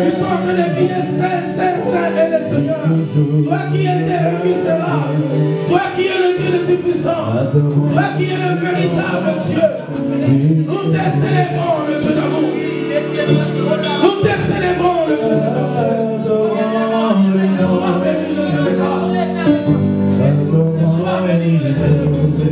Ils sont en train de crier Saint, Saint, Saint est le Seigneur. Toi qui étais et qui sera. Toi qui es le Dieu le Tout-Puissant. Toi qui es le véritable Dieu. Nous te célébrons le Dieu d'amour. Nous te célébrons le Dieu d'amour. Sois béni le Dieu de grâce. Sois béni le Dieu de bonté.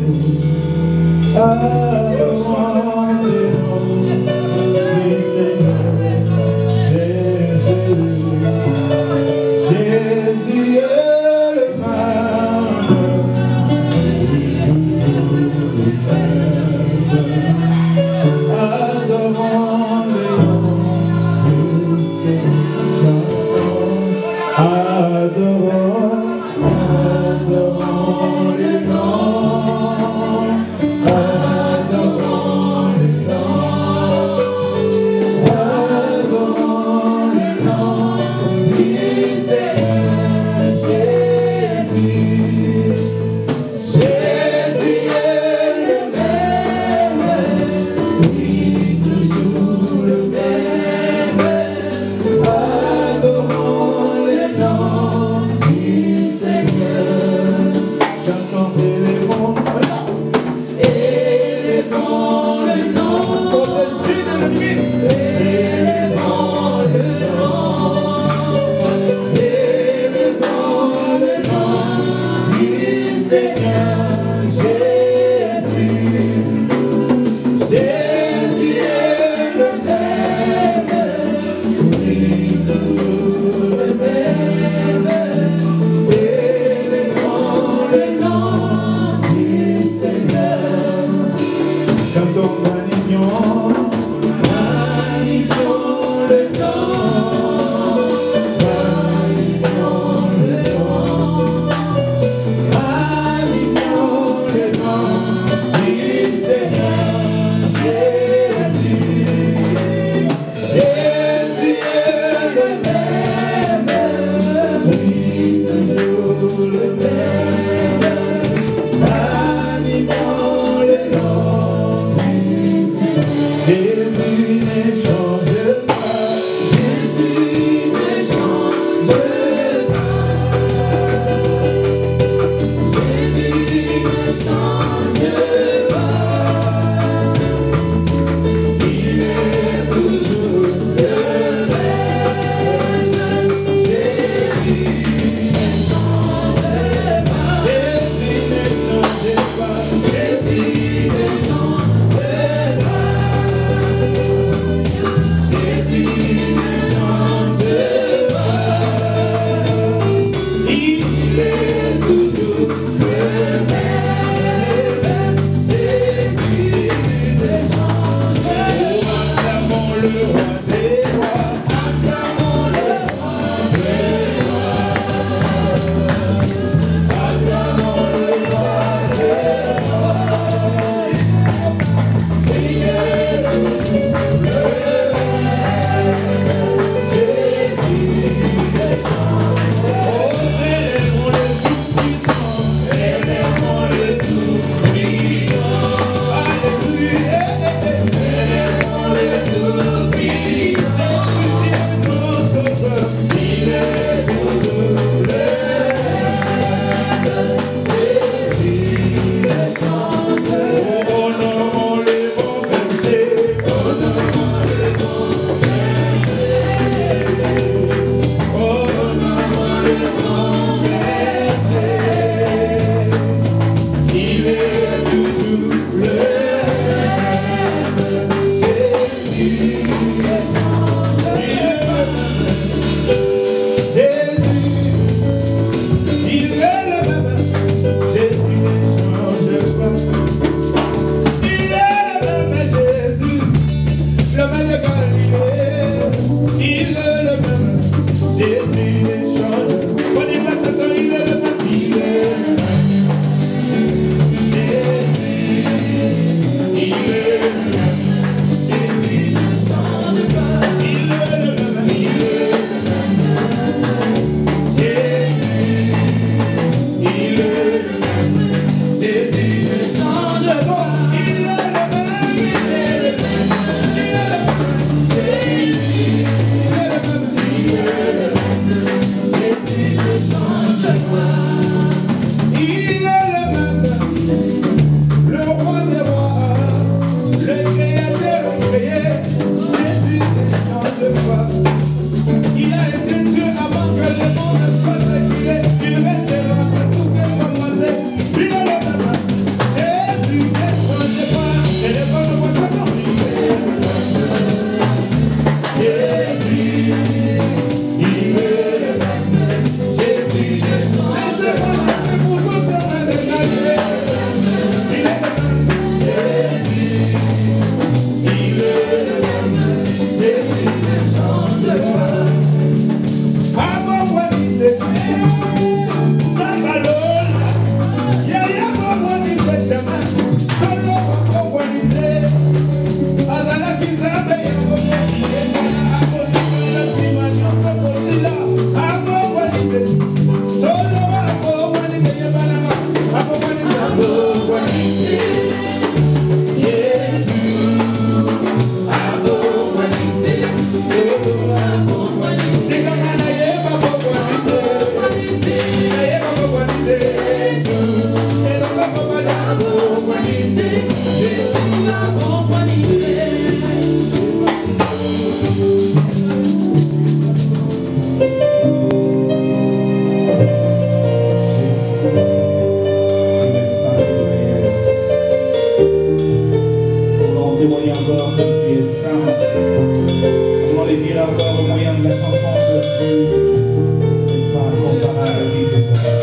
Pas comparable à qui que ce soit.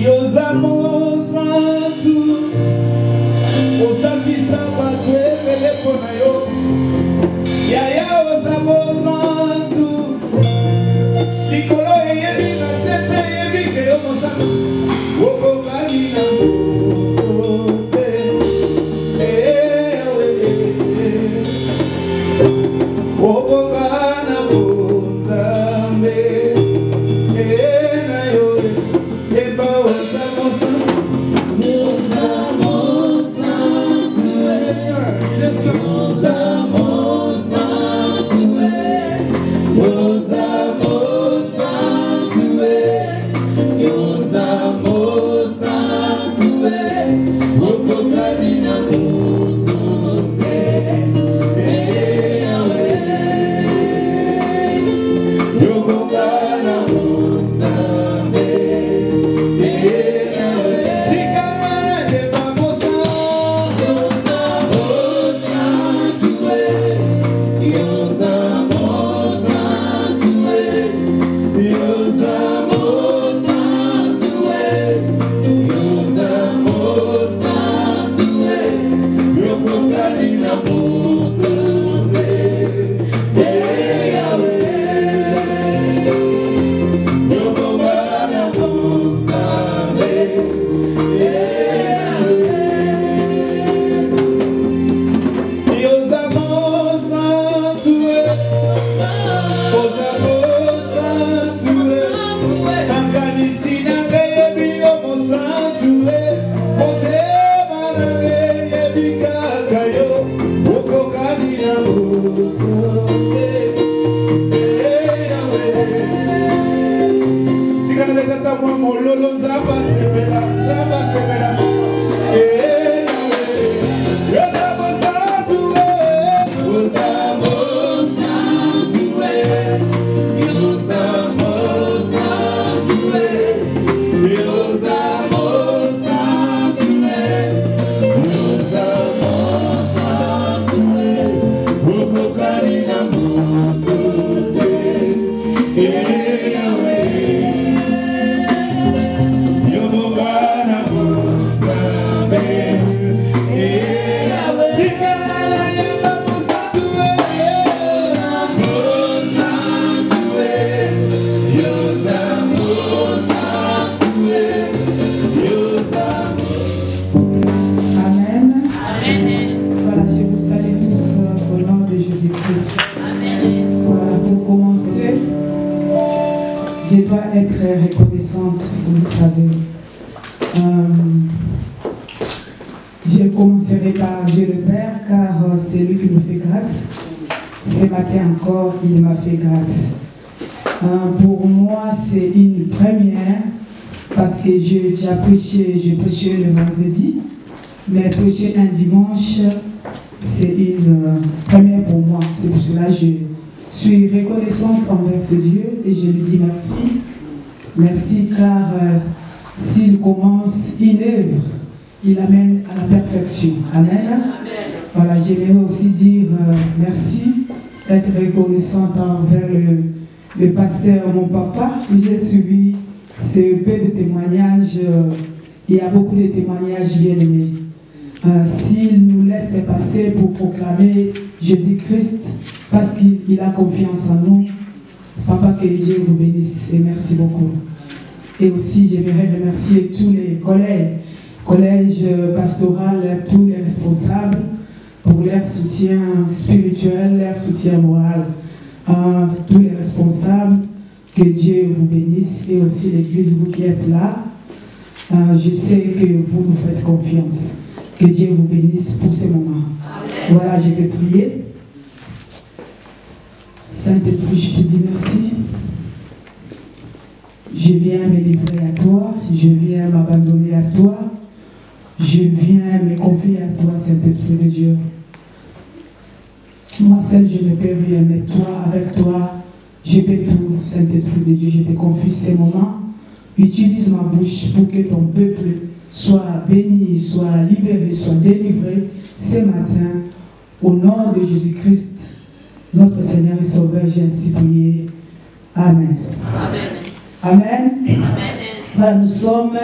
Yozamo santu, osatisa batu ebele pona yo. Yaya ozamo santu, likolo eyebi na sepe eyebi ke yo mosantu. Woko bani na motote, woko bana bonzambe, na yo, eba ozamo santu. Ozamo santu, ozamo santu, ozamo santu, ozamo santu, okokani na motote, yokokana bonzambe, tikamana yeba mosa, ozamo santu, ozamo santu, ozamo santu, ozamo santu, yokokani na motote, yokokana bonzambe, ozamo santu, ozamo santu, makanisi na ngai yebi yo mosantu, motema na ngai yebi kaka yo, okokani na motote, tikana betata mwa mololo nzamba sepela, nzamba sepela, ozamo santu, ozamo santu, ozamo santu, ozamo santu, ozamo santu, okokani na motote, yokokana bonzambe, tikamana yeba mosantu, ozamo santu, ozamo santu, ozamo. Amen. Voilà, je vous salue tous au nom de Jésus-Christ. Voilà, pour commencer, je dois être reconnaissante, vous le savez. Je commencerai par Dieu le Père, car c'est lui qui nous fait grâce. Ce matin encore, il m'a fait grâce. Pour moi, c'est une première, parce que j'ai prêché le vendredi, mais prêcher un dimanche, c'est une première pour moi. C'est pour cela que je suis reconnaissante envers ce Dieu et je lui dis merci. Merci car s'il commence une œuvre, il amène à la perfection. Amen. Voilà, j'aimerais aussi dire merci, être reconnaissante envers le pasteur, mon papa. J'ai suivi ce peu de témoignages. Il y a beaucoup de témoignages bien aimés. S'il nous laisse passer pour proclamer Jésus-Christ, parce qu'il a confiance en nous, papa, que Dieu vous bénisse et merci beaucoup. Et aussi, j'aimerais remercier tous les collèges pastoral, tous les responsables pour leur soutien spirituel, leur soutien moral. Tous les responsables, que Dieu vous bénisse et aussi l'église, vous qui êtes là. Je sais que vous nous faites confiance. Que Dieu vous bénisse pour ce moment. Voilà, je vais prier. Saint-Esprit, je te dis merci. Je viens me livrer à toi. Je viens m'abandonner à toi. Je viens me confier à toi, Saint-Esprit de Dieu. Moi seul, je ne peux rien, mais toi, avec toi, je peux tout, Saint-Esprit de Dieu. Je te confie ces moments. Utilise ma bouche pour que ton peuple soit béni, soit libéré, soit délivré ce matin. Au nom de Jésus-Christ, Notre Seigneur et Sauveur, j'ai ainsi prié. Amen. Amen. Amen. Voilà, nous sommes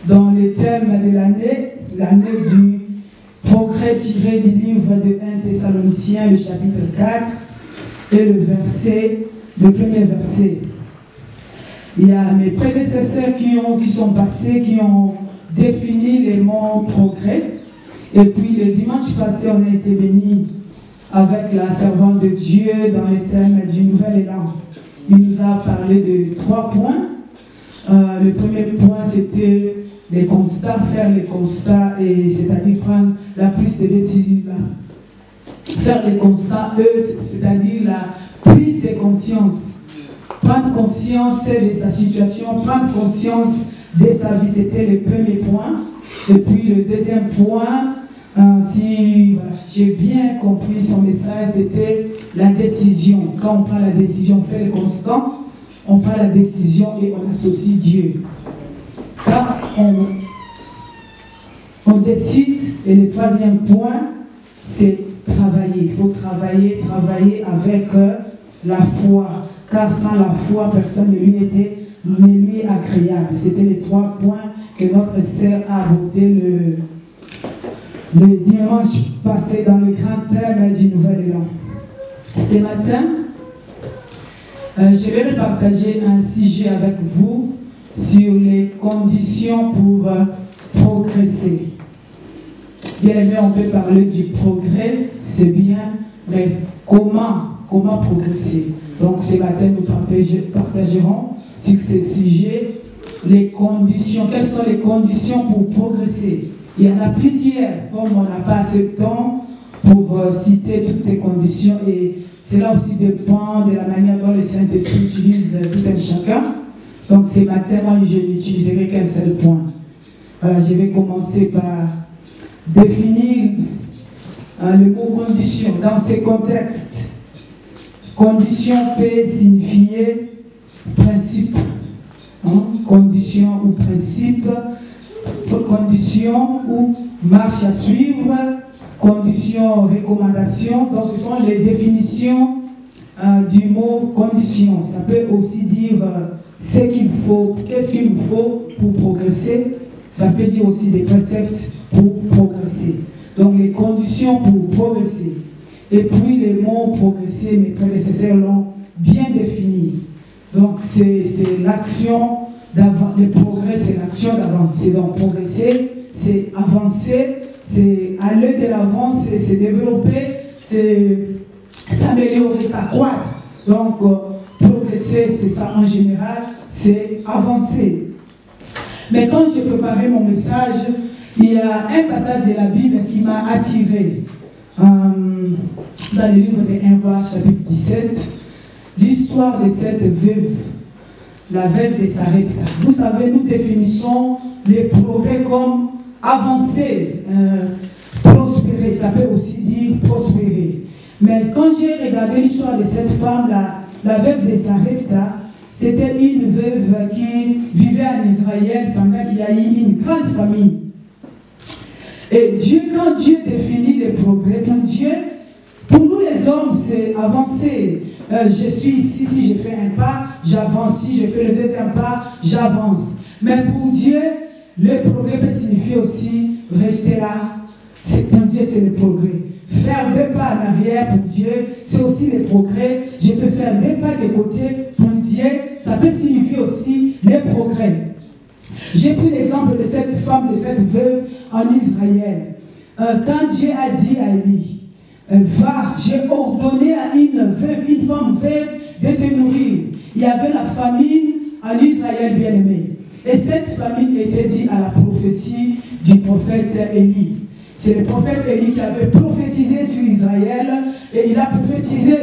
dans le thème de l'année, l'année du progrès tiré du livre de 1 Thessaloniciens, le chapitre 4 et le premier verset. Il y a mes prédécesseurs qui sont passés, qui ont défini les mots progrès. Et puis le dimanche passé, on a été bénis avec la servante de Dieu dans le thème du nouvel élan. Il nous a parlé de 3 points. Le premier point, c'était les constats, faire les constats, et c'est-à-dire prendre la prise de décision. Faire les constats, c'est-à-dire la prise de conscience. Prendre conscience de sa situation, prendre conscience de sa vie, c'était le premier point. Et puis le deuxième point, si voilà, j'ai bien compris son message, c'était la décision. Quand on prend la décision, on fait le constant, on prend la décision et on associe Dieu. Quand on décide, et le troisième point, c'est travailler. Il faut travailler avec la foi. Car sans la foi, personne ne lui est agréable. C'était les 3 points que notre sœur a abordé le dimanche passé dans le grand thème du nouvel élan. Ce matin, je vais partager un sujet avec vous sur les conditions pour progresser. Bien aimé, on peut parler du progrès, c'est bien, mais comment progresser? Donc ce matin, nous partagerons sur ce sujet les conditions. Quelles sont les conditions pour progresser? Il y en a plusieurs, comme on n'a pas assez de temps pour citer toutes ces conditions, et cela aussi dépend de la manière dont le Saint-Esprit utilise tout un chacun. Donc ce matin, moi, je n'utiliserai qu'un seul point. Je vais commencer par définir le mot condition dans ce contexte. Condition peut signifier principe. Condition ou principe. Condition ou marche à suivre. Condition, recommandation. Donc ce sont les définitions du mot condition. Ça peut aussi dire ce qu'il faut, qu'est-ce qu'il nous faut pour progresser. Ça peut dire aussi des préceptes pour progresser. Donc les conditions pour progresser. Et puis les mots progresser, mes prédécesseurs l'ont bien défini. Donc c'est l'action d'avancer. Le progrès, c'est l'action d'avancer. Donc progresser, c'est avancer, c'est aller de l'avant, c'est développer, c'est s'améliorer, s'accroître. Donc progresser, c'est ça en général, c'est avancer. Mais quand j'ai préparé mon message, il y a un passage de la Bible qui m'a attiré. Dans le livre de 1 Roi, chapitre 17, l'histoire de cette veuve, la veuve de Sarepta. Vous savez, nous définissons les progrès comme avancer, prospérer. Ça peut aussi dire prospérer. Mais quand j'ai regardé l'histoire de cette femme, la veuve de Sarepta, c'était une veuve qui vivait en Israël pendant qu'il y a eu une grande famine. Et Dieu, quand Dieu définit les progrès, pour Dieu, pour nous les hommes, c'est avancer. Je suis ici, si je fais un pas, j'avance. Si je fais le deuxième pas, j'avance. Mais pour Dieu, le progrès peut signifier aussi rester là. Pour Dieu, c'est le progrès. Faire 2 pas en arrière pour Dieu, c'est aussi le progrès. Je peux faire 2 pas de côté pour Dieu, ça peut signifier aussi le progrès. J'ai pris l'exemple de cette femme, de cette veuve en Israël. Quand Dieu a dit à Élie, va, j'ai ordonné à une femme veuve de te nourrir. Il y avait la famine en Israël, bien aimé. Et cette famine était due à la prophétie du prophète Élie. C'est le prophète Élie qui avait prophétisé sur Israël, et il a prophétisé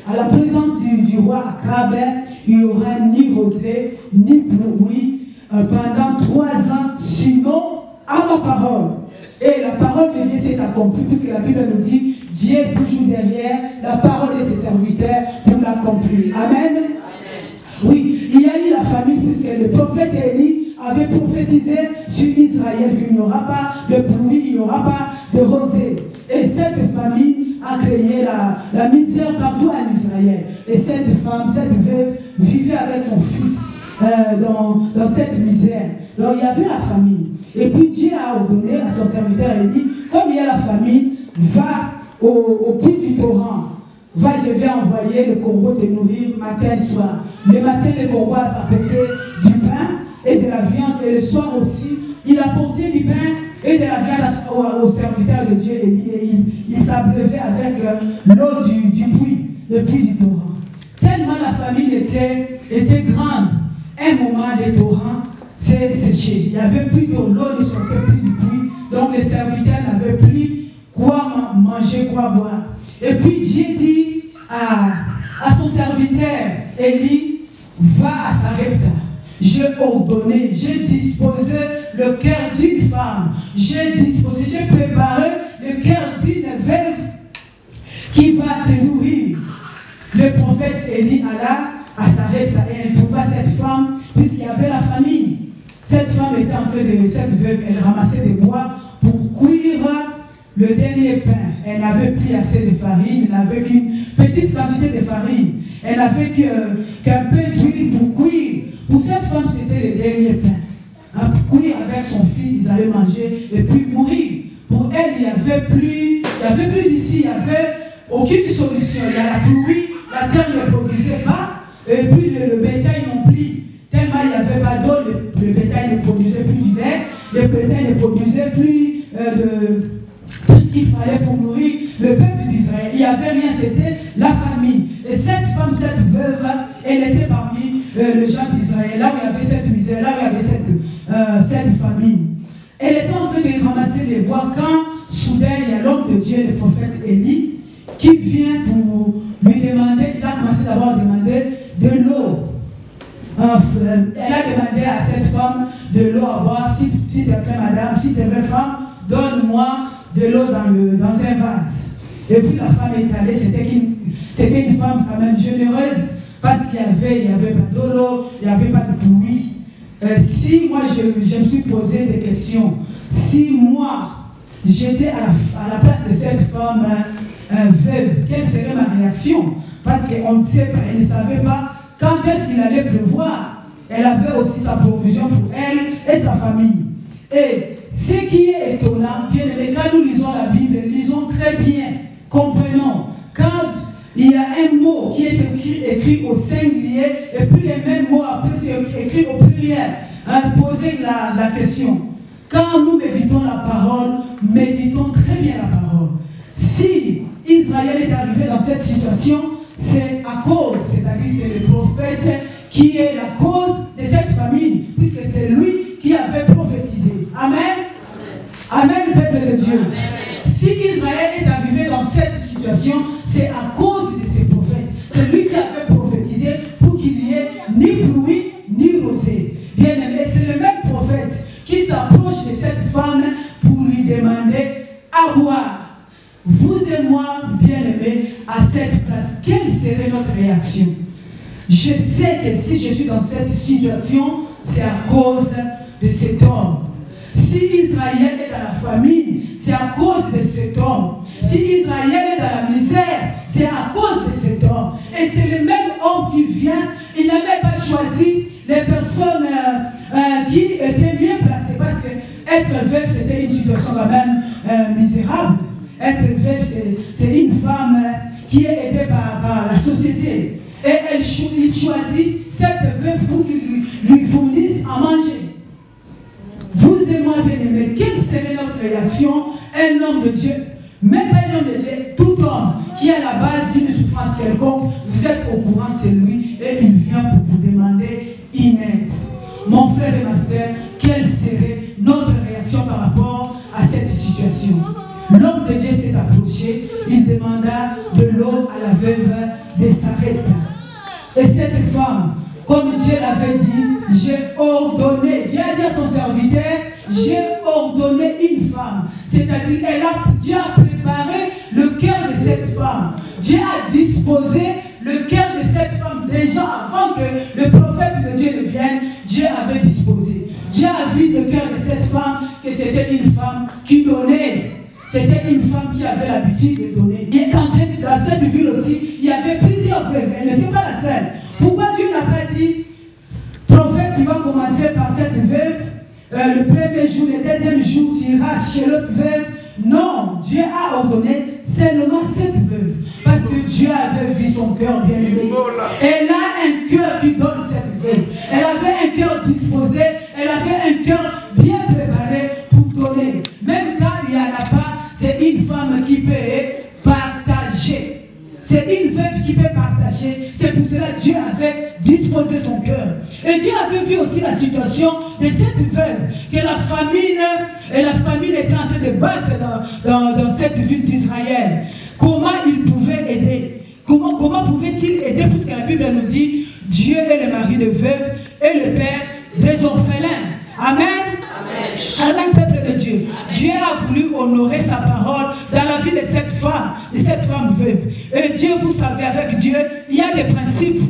à la présence du roi Akab, il n'y aura ni rosée, ni pluie pendant 3 ans, sinon à ma parole. Et la parole de Dieu s'est accomplie, puisque la Bible nous dit, Dieu est toujours derrière la parole de ses serviteurs pour l'accomplir. Amen. Oui, il y a eu la famine, puisque le prophète Élie avait prophétisé sur Israël qu'il n'y aura pas de pluie, il n'y aura pas de rosée. Et cette famine a créé la misère partout en Israël. Et cette femme, cette veuve, vivait avec son fils dans cette misère. Donc il y avait la famille. Et puis Dieu a ordonné à son serviteur et dit, comme il y a la famille, va au puits du torrent. Va, je vais envoyer le corbeau te nourrir matin et soir. Le matin, le corbeau a apporté du pain et de la viande. Et le soir aussi, il apportait du pain et de la viande au serviteur de Dieu. Et il s'abreuvait avec l'eau du puits, le puits du torrent. Tellement la famille était grande. Un moment, le torrent s'est séché. Il n'y avait plus d'eau, l'eau ne sortait plus du puits. Donc les serviteurs n'avaient plus quoi manger, quoi boire. Et puis Dieu dit à son serviteur, Élie, va à Sarepta. J'ai ordonné, j'ai disposé le cœur d'une femme. J'ai préparé le cœur d'une veuve qui va te nourrir. Le prophète Élie alla à Sarepta et elle trouva cette femme, puisqu'il y avait la famille. Cette femme était en train de, cette veuve, elle ramassait des bois pour cuire le dernier pain. Elle n'avait plus assez de farine, elle n'avait qu'une petite quantité de farine. Elle n'avait qu'un peu d'huile pour cuire. Pour cette femme, c'était le dernier pain. Pour cuire avec son fils, ils allaient manger et puis mourir. Pour elle, il n'y avait plus d'ici, il n'y avait aucune solution. Il y a la pluie, la terre ne produisait pas, et puis le bétail non plus. Tellement il n'y avait pas d'eau, le bétail ne produisait plus du lait, le bétail ne produisait plus de tout ce qu'il fallait pour nourrir le peuple d'Israël. Il n'y avait rien, c'était la famille. Et cette femme, cette veuve, elle était parmi les gens d'Israël, là où il y avait cette misère, là où il y avait cette famille. Elle était en train de ramasser les bois quand soudain il y a l'homme de Dieu, le prophète Élie, qui vient pour lui demander, il a commencé d'abord à demander de l'eau. Elle a demandé à cette femme de l'eau à boire. Si tu es prête, madame, si tu es vraie femme, donne-moi de l'eau dans un vase. Et puis la femme est allée, c'était une femme quand même généreuse, parce qu'il n'y avait pas d'eau, il n'y avait pas de pluie. Si moi je me suis posé des questions, si moi j'étais à la place de cette femme veuve, quelle serait ma réaction? Parce qu'on ne sait pas, elle ne savait pas quand est-ce qu'il allait pleuvoir. Elle avait aussi sa provision pour elle et sa famille. Et ce qui est étonnant, bien aimé, quand nous lisons la Bible, lisons très bien, comprenons, quand il y a un mot qui est écrit au singulier, et puis les mêmes mots après c'est écrit au pluriel, posez la question. Quand nous méditons la parole, méditons très bien la parole. Si Israël est arrivé dans cette situation, c'est à cause, c'est-à-dire c'est le prophète qui est la cause de cette famine, puisque c'est lui qui avait prophétisé. Amen. Amen, peuple de Dieu. Amen. Si Israël est arrivé dans cette situation, c'est à cause de ses prophètes. C'est lui qui avait prophétisé pour qu'il n'y ait ni pluie ni rosée. Bien aimé, c'est le même prophète qui s'approche de cette femme pour lui demander à boire. Vous et moi, bien aimés, à cette place, quelle serait notre réaction? Je sais que si je suis dans cette situation, c'est à cause de cet homme. Si Israël est dans la famine, c'est à cause de cet homme. Si Israël est dans la misère, c'est à cause de cet homme. Et c'est le même homme qui vient, il n'a même pas choisi les personnes qui étaient bien placées, parce que être veuve, c'était une situation quand même misérable. Être veuve, c'est une femme qui est aidée par la société. Et il choisit cette veuve pour qu'il lui fournisse à manger. Vous et moi, bien-aimés, quelle serait notre réaction? Un homme de Dieu, même pas un homme de Dieu, tout homme qui est à la base d'une souffrance quelconque, vous êtes au courant, c'est lui, et il vient pour vous demander une aide. Mon frère et ma soeur, quelle serait notre réaction par rapport à cette situation? L'homme de Dieu s'est approché, il demanda de l'eau à la veuve de Sarepta. Et cette femme, comme Dieu l'avait dit, j'ai ordonné, Dieu a dit à son serviteur, j'ai ordonné une femme. C'est-à-dire, Dieu a préparé le cœur de cette femme. Dieu a disposé le cœur de cette femme déjà avant que le prophète de Dieu ne vienne. Dieu avait disposé. Dieu a vu le cœur de cette femme que c'était une femme qui donnait. C'était une femme qui avait l'habitude de donner. Et dans ce seule. Pourquoi Dieu n'a pas dit, prophète, tu vas commencer par cette veuve, le premier jour, le deuxième jour, tu iras chez l'autre veuve. Non, Dieu a ordonné seulement cette veuve. Parce que Dieu avait vu son cœur bien aimé. Elle a un cœur qui donne cette veuve. Elle avait un cœur disposé, elle avait un cœur bien préparé pour donner. Même quand il n'y en a pas, c'est une femme qui peut partager. C'est une veuve qui peut partager. C'est pour cela que Dieu avait disposé son cœur. Et Dieu avait vu aussi la situation de cette veuve, que la famine était en train de battre dans cette ville d'Israël. Comment il pouvait aider? Comment pouvait-il aider? Puisque la Bible nous dit, Dieu est le mari de veuve et le père des orphelins. Amen. Amen, peuple de Dieu. Dieu a voulu honorer sa parole dans la vie de cette femme veuve. Et Dieu, vous savez, avec Dieu, il y a des principes.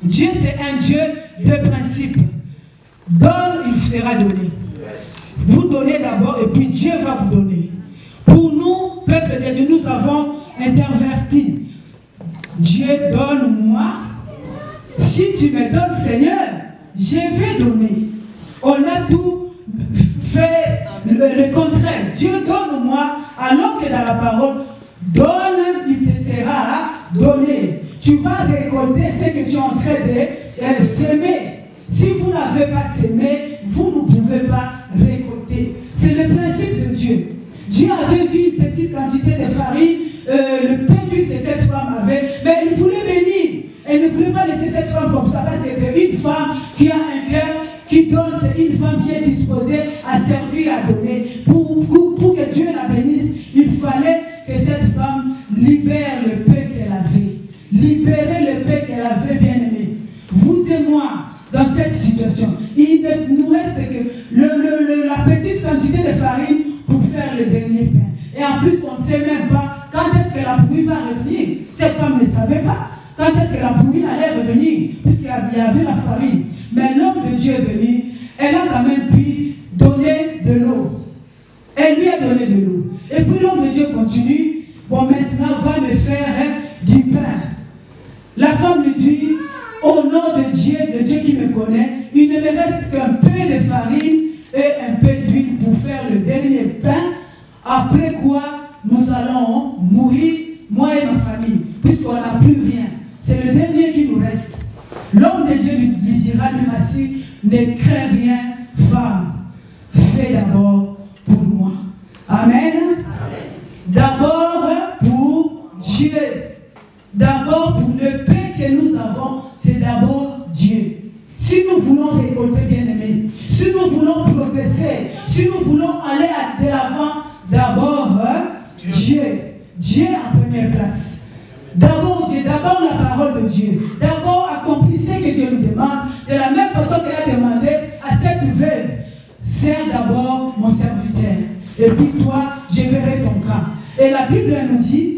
Dieu, c'est un Dieu de principes. Donne, il vous sera donné. Vous donnez d'abord et puis Dieu va vous donner. Pour nous, peuple de Dieu, nous avons interverti. Dieu, donne-moi. Si tu me donnes, Seigneur, je vais donner. On a tout fait le contraire. Dieu donne-moi, alors que dans la parole, donne, il te sera donné. Tu vas récolter ce que tu es en train de s'aimer. Si vous n'avez pas s'aimé, vous ne pouvez pas récolter. C'est le principe de Dieu. Dieu avait vu une petite quantité de farine, le pain d'huile que cette femme avait, mais il voulait bénir. Elle ne voulait pas laisser cette femme comme ça, parce que c'est une femme qui a un cœur qui donne, c'est une femme qui est disposée à servir, à donner. Pour que Dieu la bénisse, il fallait que cette femme libère le pain qu'elle avait. Libérer le pain qu'elle avait bien aimé. Vous et moi, dans cette situation, il ne nous reste que la petite quantité de farine pour faire le dernier pain. Et en plus, on ne sait même pas quand est-ce que la pluie va revenir. Cette femme ne savait pas quand est-ce que la pluie allait revenir, puisqu'il y avait la farine. Mais l'homme de Dieu est venu, elle a quand même pu donner de l'eau. Elle lui a donné de l'eau. Et puis l'homme de Dieu continue, bon maintenant va me faire du pain. La femme lui dit, au nom de Dieu qui me connaît, il ne me reste qu'un peu de farine et un peu d'huile pour faire le dernier pain, après quoi nous allons mourir, moi et ma famille, puisqu'on n'a plus rien. C'est le dernier qui nous reste. L'homme de Dieu lui dira, lui assis, ne crains rien, femme, fais d'abord pour moi. Amen. D'abord pour Dieu. D'abord pour le pain que nous avons, c'est d'abord Dieu. Si nous voulons récolter, bien aimé, si nous voulons progresser, si nous voulons aller de l'avant, d'abord Dieu. Dieu en première place. D'abord Dieu, d'abord la parole de Dieu. D'abord accomplissez ce que Dieu nous demande. De la même façon qu'elle a demandé à cette veuve, sers d'abord mon serviteur. Et puis toi, je verrai ton cas. Et la Bible nous dit,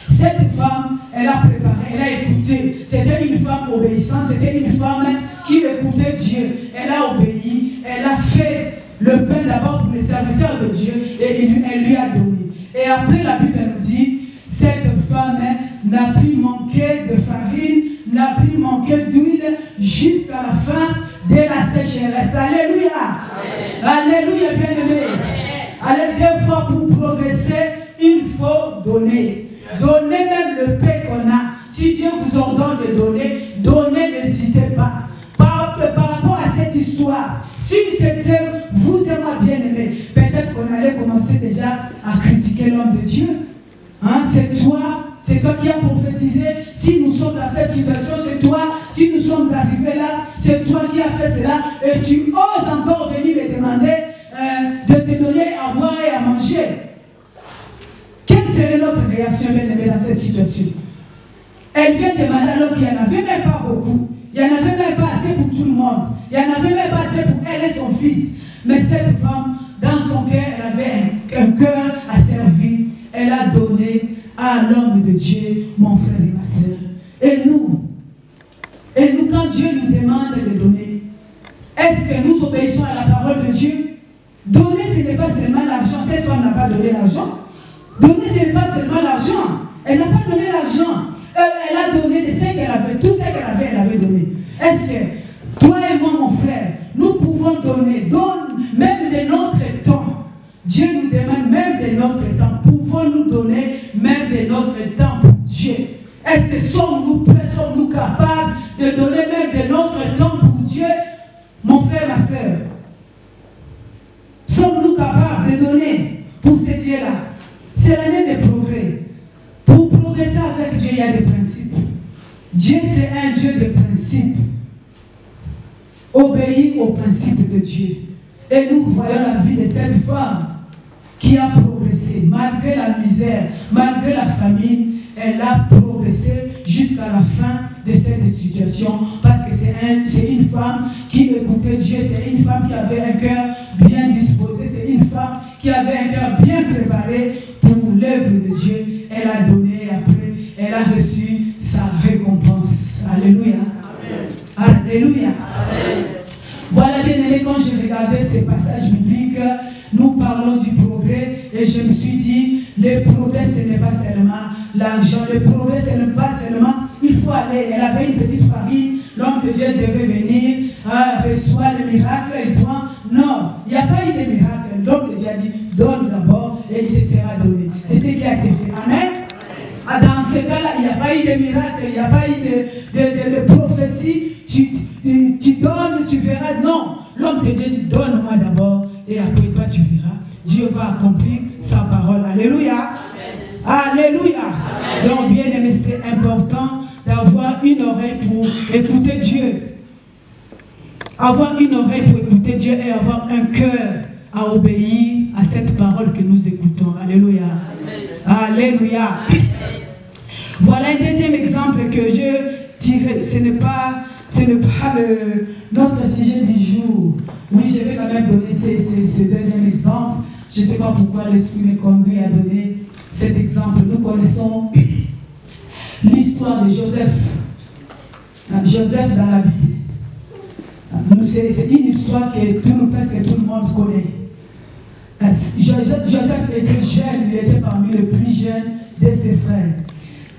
cette femme, elle a préparé, elle a écouté. C'était une femme obéissante, c'était une femme qui écoutait Dieu. Elle a obéi, elle a fait le pain d'abord pour les serviteurs de Dieu et elle lui a donné. Et après, la Bible nous dit, cette femme n'a plus manqué de farine, n'a plus manqué d'huile jusqu'à la fin de la sécheresse. Alléluia. Alléluia, bien-aimé. Allez, des fois, pour progresser, il faut donner. Donnez même le pain qu'on a. Si Dieu vous ordonne de donner, donnez, n'hésitez pas. Par rapport à cette histoire, si c'était vous et moi bien-aimé, peut-être qu'on allait commencer déjà à critiquer l'homme de Dieu. Hein? C'est toi qui as prophétisé. Si nous sommes dans cette situation, c'est toi. Si nous sommes arrivés là, c'est toi qui as fait cela. Et tu oses encore venir me demander de te donner à boire et à manger. Quelle serait notre réaction, bien-aimé, dans cette situation? Elle vient demander alors qu'il n'y en avait même pas beaucoup. Il n'y en avait même pas assez pour tout le monde. Il n'y en avait même pas assez pour elle et son fils. Mais cette femme, dans son cœur, elle avait un cœur à servir. Elle a donné à l'homme de Dieu, mon frère et ma soeur. Et nous, quand Dieu nous demande de donner, est-ce que nous obéissons à la parole de Dieu? Donner, ce n'est pas seulement l'argent. Cette femme n'a pas donné l'argent. Donner, ce n'est pas seulement l'argent. Elle n'a pas donné l'argent. elle a donné de ce qu'elle avait, tout ce qu'elle avait, elle avait donné. Est-ce que toi et moi, mon frère, nous pouvons donner, même de notre temps? Dieu nous demande même de notre temps. Pouvons-nous donner même de notre temps pour Dieu? Est-ce que sommes-nous prêts, sommes-nous capables de donner même de notre temps pour Dieu? Mon frère, ma soeur, sommes-nous capables de donner pour ce Dieu-là? C'est l'année de progrès. Pour progresser avec Dieu, il y a des principes. Dieu, c'est un Dieu de principes. Obéir aux principes de Dieu. Et nous voyons la vie de cette femme qui a progressé. Malgré la misère, malgré la famine, elle a progressé jusqu'à la fin de cette situation. Parce que c'est une femme qui écoutait Dieu. C'est une femme qui avait un cœur bien disposé. C'est une femme qui avait un cœur bien préparé pour l'œuvre de Dieu. Elle a donné et après, elle a reçu sa récompense. Alléluia. Amen. Alléluia. Amen. Voilà, bien aimé, quand j'ai regardé ces passages bibliques, nous parlons du progrès et je me suis dit, le progrès, ce n'est pas seulement l'argent. Le progrès, ce n'est pas seulement, il faut aller. Elle avait une petite farine, l'homme de Dieu devait venir, reçoit le miracle, il prend. Non, il n'y a pas eu de miracle. L'homme de Dieu a dit, donne d'abord et il te sera donné. C'est ce qui a été fait. Amen. Dans ce cas-là, il n'y a pas eu de miracle, il n'y a pas eu de prophétie. Tu donnes, tu verras. Non, l'homme de Dieu dit, donne-moi d'abord et après toi tu verras. Dieu va accomplir sa parole. Alléluia. Amen. Alléluia. Amen. Donc bien aimé, c'est important d'avoir une oreille pour écouter Dieu. Avoir une oreille pour écouter Dieu et avoir un cœur à obéir à cette parole que nous écoutons. Alléluia. Amen. Alléluia. Voilà un deuxième exemple que je tirais. Ce n'est pas notre sujet du jour. Oui, je vais quand même donner ce deuxième exemple. Je ne sais pas pourquoi l'Esprit me conduit à donner cet exemple. Nous connaissons l'histoire de Joseph. Joseph dans la Bible. C'est une histoire que presque tout le monde connaît. Joseph était jeune, il était parmi les plus jeunes de ses frères.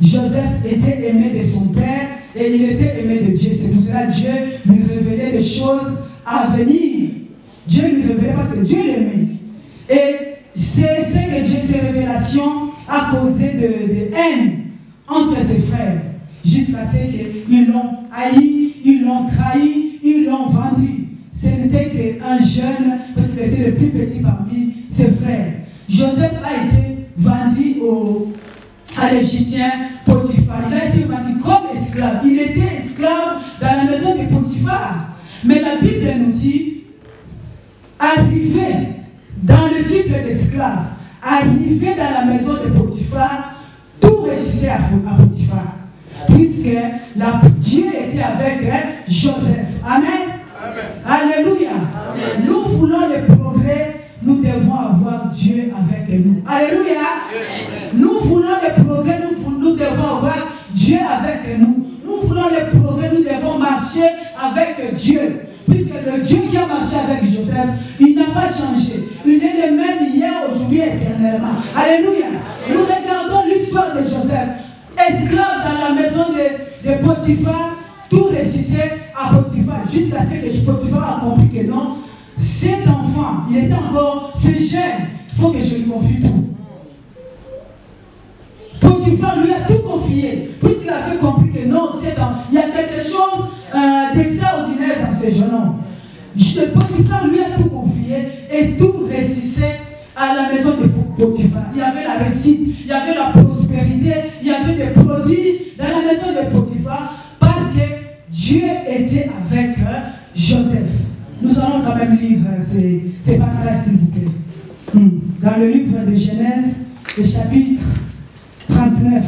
Joseph était aimé de son père et il était aimé de Dieu. C'est pour cela que Dieu lui révélait des choses à venir. Dieu lui révélait parce que Dieu l'aimait. Et c'est que Dieu, ces révélations, a causé de haine entre ses frères. Jusqu'à ce qu'ils l'ont haï, ils l'ont trahi, ils l'ont vendu. Ce n'était qu'un jeune, parce qu'il était le plus petit parmi ses frères. Joseph a été vendu à l'Égyptien Potiphar. Il a été vendu comme esclave. Il était esclave dans la maison de Potiphar. Mais la Bible nous dit, arrivé dans le titre d'esclave, arrivé dans la maison de Potiphar, tout réussissait à Potiphar. Puisque Dieu était avec Joseph. Amen. Amen. Alléluia. Amen. Nous voulons le progrès, nous devons avoir Dieu avec nous. Alléluia. Yes. Nous voulons le progrès, nous devons avoir Dieu avec nous. Nous voulons le progrès, nous devons marcher avec Dieu. Puisque le Dieu qui a marché avec Joseph, il n'a pas changé. Il est le même hier, aujourd'hui et éternellement. Alléluia. Nous regardons l'histoire de Joseph. Esclave dans la maison de Potiphar, tout réussissait à Potiphar, jusqu'à ce que Potiphar a compris que non, cet enfant, il était encore, ce jeune, il faut que je lui confie tout. Potiphar lui a tout confié, puisqu'il avait compris que non, il y a quelque chose d'extraordinaire dans ce jeune homme. Potiphar lui a tout confié et tout réussissait à la maison de Potiphar. Il y avait la réussite, il y avait la prospérité, il y avait des prodiges dans la maison de Potiphar parce que Dieu était avec Joseph. Nous allons quand même lire ces passages, s'il vous plaît. Dans le livre de Genèse, le chapitre 39.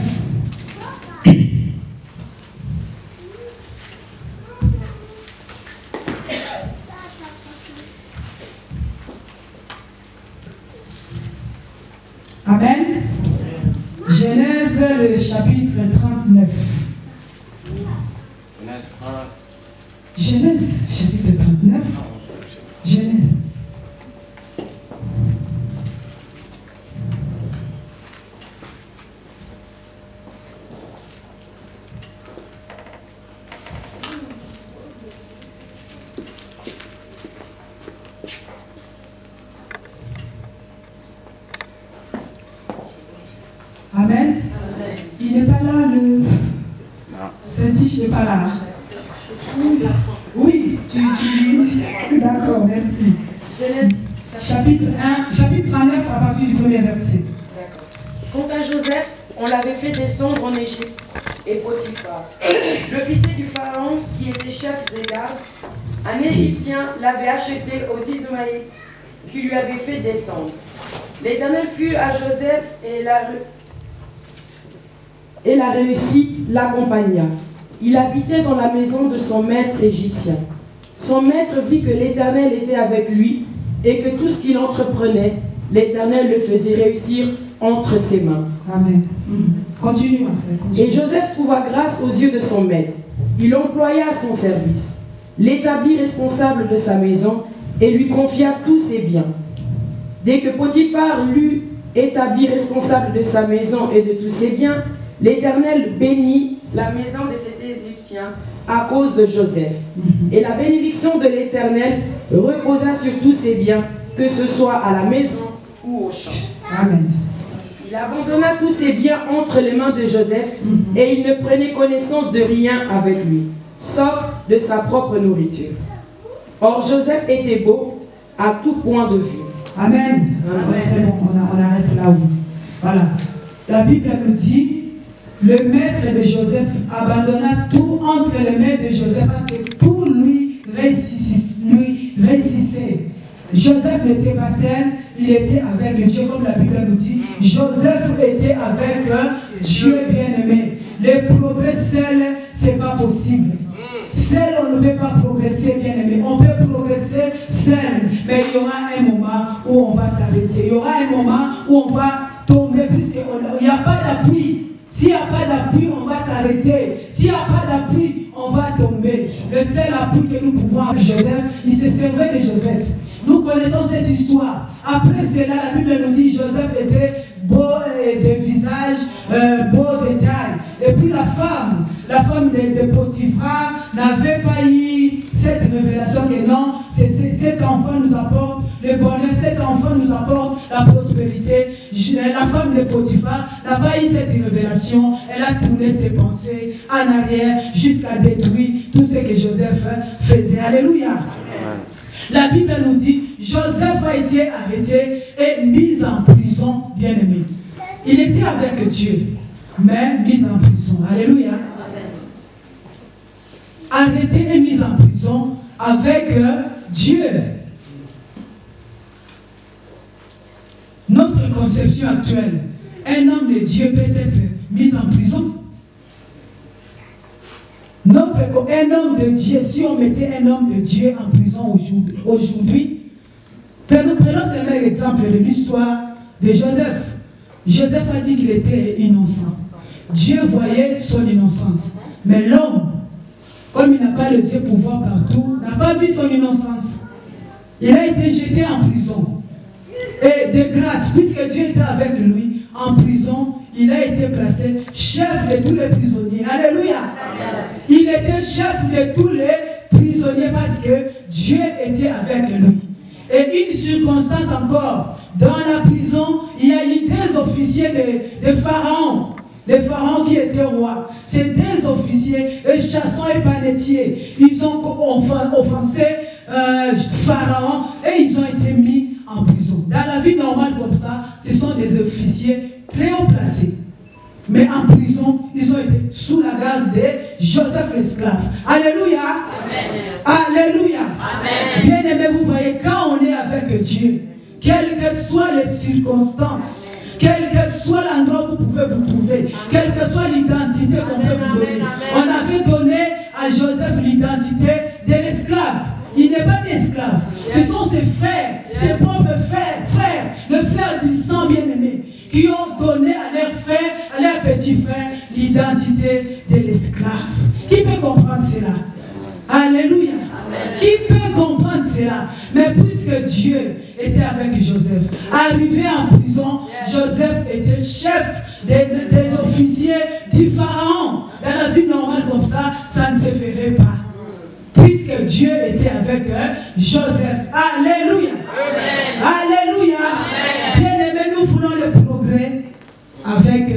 Amen. Genèse, le chapitre 39. Genèse, chapitre 39. Genèse. Amen. Il n'est pas là, le Saint-Tiche n'est pas là. Oui, d'accord, merci. Genèse chapitre 39 à partir du premier verset. D'accord. Quant à Joseph, on l'avait fait descendre en Égypte, et Potiphar, l'officier du Pharaon qui était chef des gardes, un Égyptien l'avait acheté aux Ismaélites qui lui avaient fait descendre. L'Éternel fut à Joseph et la réussite l'accompagna. Il habitait dans la maison de son maître égyptien. Son maître vit que l'Éternel était avec lui et que tout ce qu'il entreprenait, l'Éternel le faisait réussir entre ses mains. Amen. Continue, Marcel. Et Joseph trouva grâce aux yeux de son maître. Il l'employa à son service, l'établit responsable de sa maison et lui confia tous ses biens. Dès que Potiphar l'eut établi responsable de sa maison et de tous ses biens, l'Éternel bénit la maison de cet Égyptien à cause de Joseph. Et la bénédiction de l'Éternel reposa sur tous ses biens, que ce soit à la maison ou au champ. Amen. Il abandonna tous ses biens entre les mains de Joseph et il ne prenait connaissance de rien avec lui, sauf de sa propre nourriture. Or Joseph était beau à tout point de vue. Amen. Amen. C'est bon, on arrête là où. Voilà. La Bible nous dit, le maître de Joseph abandonna tout entre les mains de Joseph parce que tout lui réussissait. Joseph n'était pas seul, il était avec Dieu, comme la Bible nous dit. Joseph était avec Dieu bien-aimé. Le progrès seul, ce n'est pas possible. Seul, on ne peut pas progresser, bien-aimé. On peut progresser seul, mais il y aura un moment où on va s'arrêter. Il y aura un moment où on va tomber, puisqu'il n'y a pas d'appui. S'il n'y a pas d'appui, on va s'arrêter. S'il n'y a pas d'appui, on va tomber. Le seul appui que nous pouvons avoir, Joseph, il se servait de Joseph. Nous connaissons cette histoire. Après cela, la Bible nous dit que Joseph était beau de visage, beau de taille. Et puis la femme de Potiphar n'avait pas eu cette révélation que non, cet enfant nous apporte le bonheur, cet enfant nous apporte la prospérité. La femme de Potiphar n'a pas eu cette révélation. Elle a tourné ses pensées en arrière jusqu'à détruire tout ce que Joseph faisait. Alléluia. La Bible nous dit, Joseph a été arrêté et mis en prison, bien-aimé. Il était avec Dieu, mais mis en prison. Alléluia. Arrêté et mis en prison avec Dieu. Notre conception actuelle, un homme de Dieu peut être mis en prison. Un homme de Dieu, si on mettait un homme de Dieu en prison aujourd'hui, prenons seulement l'exemple de l'histoire de Joseph. Joseph a dit qu'il était innocent. Dieu voyait son innocence. Mais l'homme, comme il n'a pas les yeux pour voir partout, n'a pas vu son innocence. Il a été jeté en prison. Et de grâce, puisque Dieu était avec lui, en prison, il a été placé chef de tous les prisonniers. Alléluia. Il était chef de tous les prisonniers parce que Dieu était avec lui. Et une circonstance encore, dans la prison, il y a eu des officiers de Pharaon. Les pharaons qui étaient rois, c'est des officiers, des chasseurs et panetiers. Ils ont offensé Pharaon et ils ont été mis en prison. Dans la vie normale comme ça, ce sont des officiers très haut placés. Mais en prison, ils ont été sous la garde de Joseph l'esclave. Alléluia. Amen. Alléluia. Amen. Bien aimé, vous voyez, quand on est avec Dieu, quelles que soient les circonstances, quel que soit l'endroit où vous pouvez vous trouver, quelle que soit l'identité qu'on peut vous donner. On avait donné à Joseph l'identité de l'esclave. Il n'est pas d'esclave. Ce sont ses frères, ses propres frères, le frère du sang bien-aimé, qui ont donné à leurs frères, à leurs petits frères, l'identité de l'esclave. Qui peut comprendre cela? Alléluia. Amen. Qui peut comprendre cela? Mais puisque Dieu était avec Joseph, arrivé en prison, Joseph était chef des officiers du Pharaon. Dans la vie normale comme ça ne se ferait pas. Puisque Dieu était avec Joseph. Alléluia. Amen. Alléluia. Bien-aimés, nous voulons le progrès avec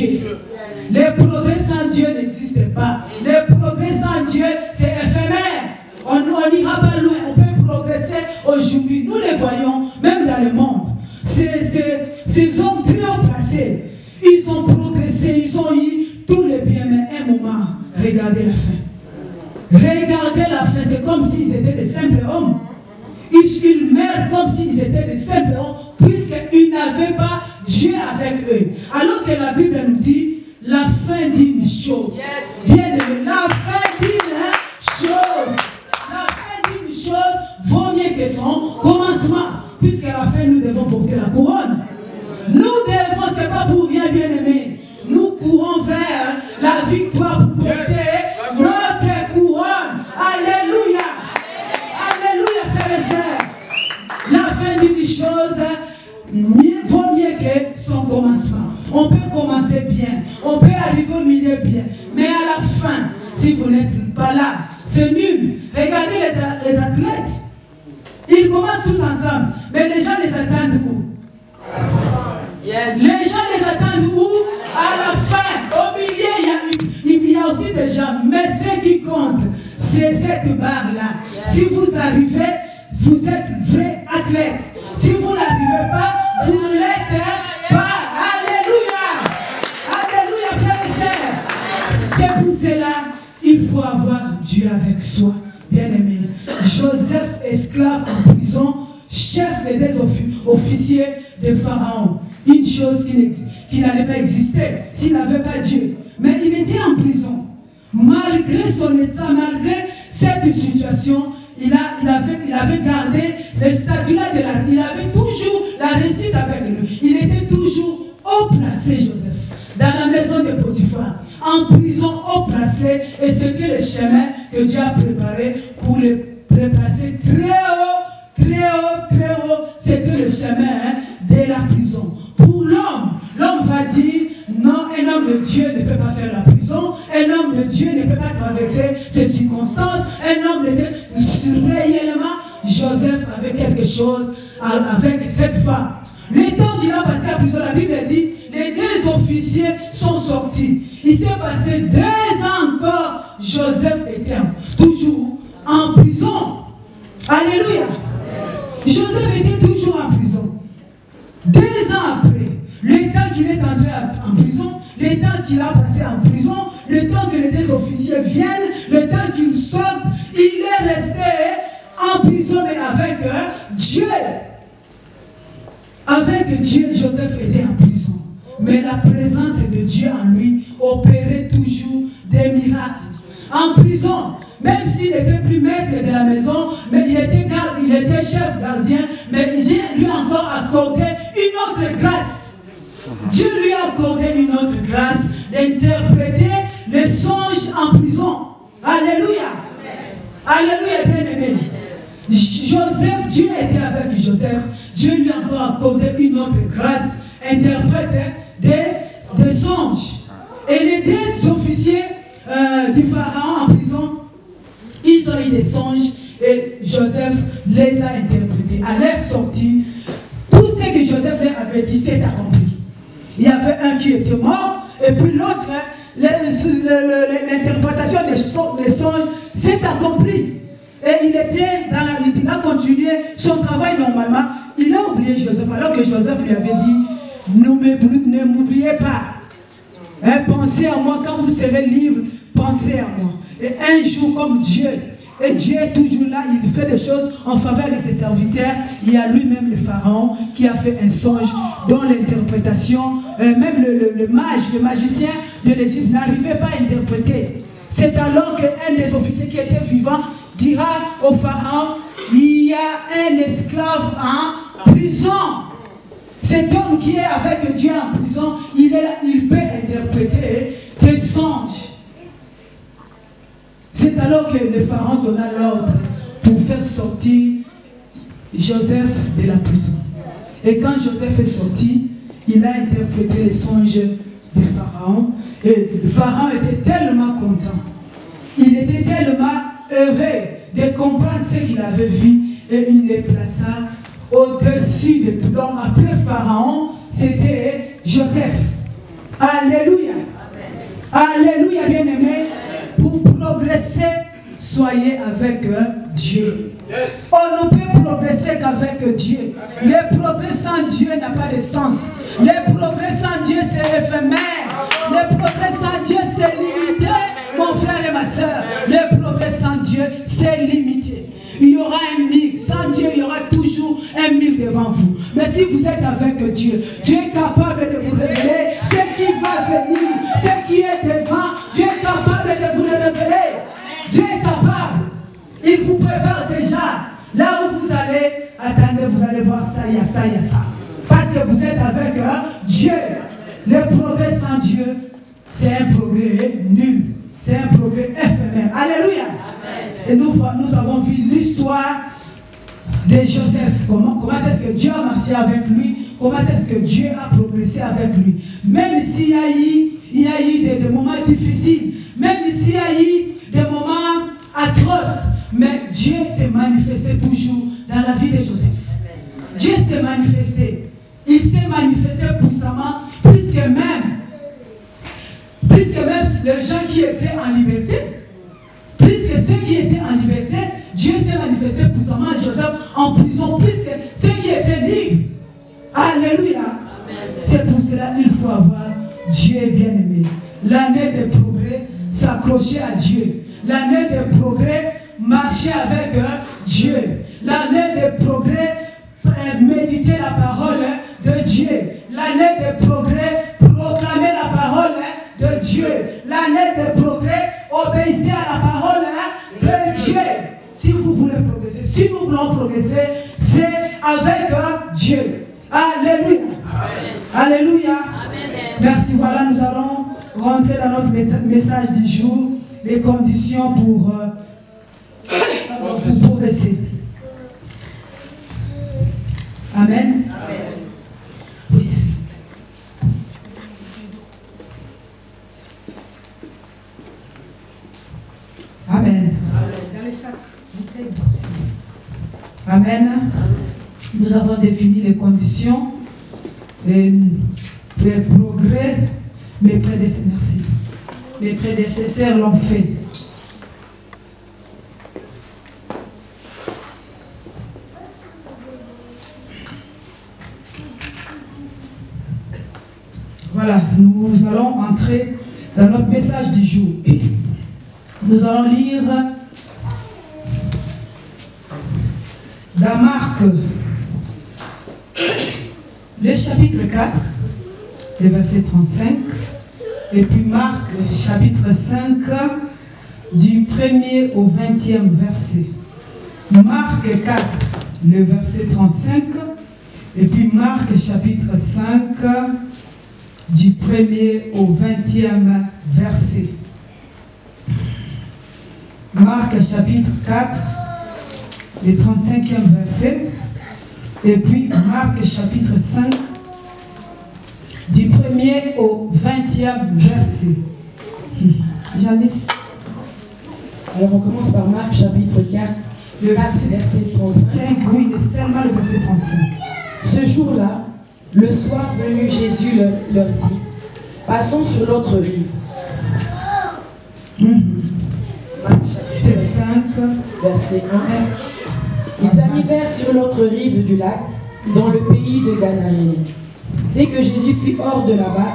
Dieu. Les progrès sans Dieu n'existent pas. Les progrès sans Dieu, c'est éphémère. On n'ira pas loin. On peut progresser aujourd'hui. Nous les voyons, même dans le monde. Ces hommes très haut placés, ils ont progressé, ils ont eu tous les biens, mais un moment, regardez la fin. Regardez la fin, c'est comme s'ils étaient des simples hommes. Ils meurent comme s'ils étaient des simples hommes, puisqu'ils n'avaient pas Dieu avec eux. Alors que la Bible nous dit, la fin d'une chose. Bien aimé, la fin d'une chose. La fin d'une chose vaut mieux que son commencement. Puisqu'à la fin, nous devons porter la couronne. Nous devons, c'est pas pour rien, bien aimé. Nous courons vers la victoire pour porter notre couronne. Alléluia. Alléluia, frères et sœurs. La fin d'une chose vaut mieux que son commencement. On peut commencer bien, on peut arriver au milieu bien, mais à la fin, si vous n'êtes pas là, c'est nul. Regardez les athlètes. Ils commencent tous ensemble, mais les gens les attendent où? Les gens les attendent où? À la fin. Au milieu, il y a aussi des gens, mais ce qui compte, c'est cette barre-là. Si vous arrivez, vous êtes vrai athlète. Si vous n'arrivez pas, vous ne l'êtes pas. Alléluia. Alléluia, frères et sœurs. C'est pour cela il faut avoir Dieu avec soi. Bien aimé. Joseph, esclave en prison, chef des officiers de Pharaon. Une chose qui n'allait pas exister s'il n'avait pas Dieu. Mais il était en prison. Malgré son état, malgré cette situation, il avait gardé le statut-là de la... Il avait toujours la réussite avec lui. Il était toujours haut placé, Joseph, dans la maison de Potiphar, en prison haut placé, et c'était le chemin que Dieu a préparé pour le placer très haut, très haut, très haut. C'était le chemin de la prison. Pour l'homme, l'homme va dire, non, un homme de Dieu ne peut pas faire la prison, un homme de Dieu ne peut pas traverser ces circonstances, un homme de Dieu, réellement, Joseph avait quelque chose avec cette femme. Le temps qu'il a passé à prison, la Bible dit, les deux officiers sont sortis. Il s'est passé 2 ans encore, Joseph était toujours en prison. Alléluia. Joseph était toujours en prison. 2 ans après, le temps qu'il est entré en prison, le temps qu'il a passé en prison, le temps que les 2 officiers viennent, le temps qu'ils sortent, il est resté en prison, mais avec Dieu. Avec Dieu, Joseph était en prison. Mais la présence de Dieu en lui opérait toujours des miracles. En prison, même s'il n'était plus maître de la maison, mais il était chef gardien, mais Dieu lui a encore accordé une autre grâce. Dieu lui a accordé une autre grâce d'interpréter les songes en prison. Alléluia. Alléluia, bien-aimé. Joseph, Dieu était avec Joseph. Dieu lui a encore accordé une autre grâce, interprète des songes. Et les 2 officiers du Pharaon en prison, ils ont eu des songes et Joseph les a interprétés. À leur sortie, tout ce que Joseph leur avait dit s'est accompli. Il y avait un qui était mort et puis l'autre, l'interprétation des songes s'est accomplie. Et il a continué son travail normalement. Il a oublié Joseph, alors que Joseph lui avait dit, ne m'oubliez pas. Hein, pensez à moi quand vous serez libre, pensez à moi. Et un jour comme Dieu, et Dieu est toujours là, il fait des choses en faveur de ses serviteurs. Il y a lui-même le Pharaon qui a fait un songe dont l'interprétation, même le magicien de l'Égypte n'arrivait pas à interpréter. C'est alors qu'un des officiers qui était vivant dira au Pharaon, il y a un esclave en prison. Cet homme qui est avec Dieu en prison, il peut interpréter des songes. C'est alors que le Pharaon donna l'ordre pour faire sortir Joseph de la prison. Et quand Joseph est sorti, il a interprété les songes du Pharaon. Et le Pharaon était tellement content. Il était tellement heureux de comprendre ce qu'il avait vu. Et il les plaça au-dessus de tout. Donc après Pharaon, c'était Joseph. Alléluia. Alléluia, bien-aimé. Pour progresser, soyez avec Dieu. Yes. On ne peut progresser qu'avec Dieu. Le progrès sans Dieu n'a pas de sens. Le progrès sans Dieu, c'est éphémère. Le progrès sans Dieu, c'est limité. Mon frère et ma soeur, le progrès sans Dieu, c'est limité. Il y aura un mur. Sans Dieu, il y aura toujours un mur devant vous. Mais si vous êtes avec Dieu, Dieu est capable de vous révéler ce qui va venir, ce qui est devant. Dieu est capable de vous le révéler. Dieu est capable. Il vous prépare déjà. Là où vous allez, attendez, vous allez voir ça, il y a ça, il y a ça. Parce que vous êtes avec Dieu. Le progrès sans Dieu, c'est un progrès nul. C'est un progrès éphémère. Alléluia. Amen. Et nous avons vu l'histoire de Joseph. Comment est-ce que Dieu a marché avec lui? Comment est-ce que Dieu a progressé avec lui? Même s'il y a eu des moments difficiles, même s'il y a eu des moments atroces, mais Dieu s'est manifesté toujours dans la vie de Joseph. Dieu s'est manifesté. Il s'est manifesté puissamment, puisque même les gens qui étaient en liberté, puisque ceux qui étaient en liberté, Dieu s'est manifesté puissamment à Joseph en prison, puisque ceux qui étaient libres. Alléluia. C'est pour cela qu'il faut avoir Dieu bien-aimé. L'année de progrès, s'accrocher à Dieu. L'année de progrès, marcher avec Dieu. L'année de progrès, méditer la parole de Dieu. L'année de progrès, proclamer la parole de Dieu. L'année de progrès, obéissez à la parole de Dieu. Si vous voulez progresser, si nous voulons progresser, c'est avec Dieu. Alléluia. Amen. Alléluia. Amen. Merci. Voilà, nous allons rentrer dans notre message du jour. Les conditions pour progresser. Amen. Amen. Oui, c'est. Amen. Dans les sacs, bouteille aussi. Amen. Nous avons défini les conditions des progrès. Mes prédécesseurs l'ont fait. Voilà, nous allons entrer dans notre message du jour. Nous allons lire dans Marc, le chapitre 4, le verset 35, et puis Marc, chapitre 5, du 1er au 20e verset. Marc 4, le verset 35, et puis Marc, chapitre 5, du 1er au 20e verset. Marc chapitre 4, le 35e verset. Et puis Marc chapitre 5, du 1er au 20e verset. Janice. Alors on commence par Marc chapitre 4, le verset 35. Oui, seulement le verset 35. Ce jour-là, le soir venu, Jésus leur dit, passons sur l'autre rive. Marc chapitre 5, verset 1. Ils arrivèrent sur l'autre rive du lac, dans le pays de Gadarène. Dès que Jésus fut hors de là-bas,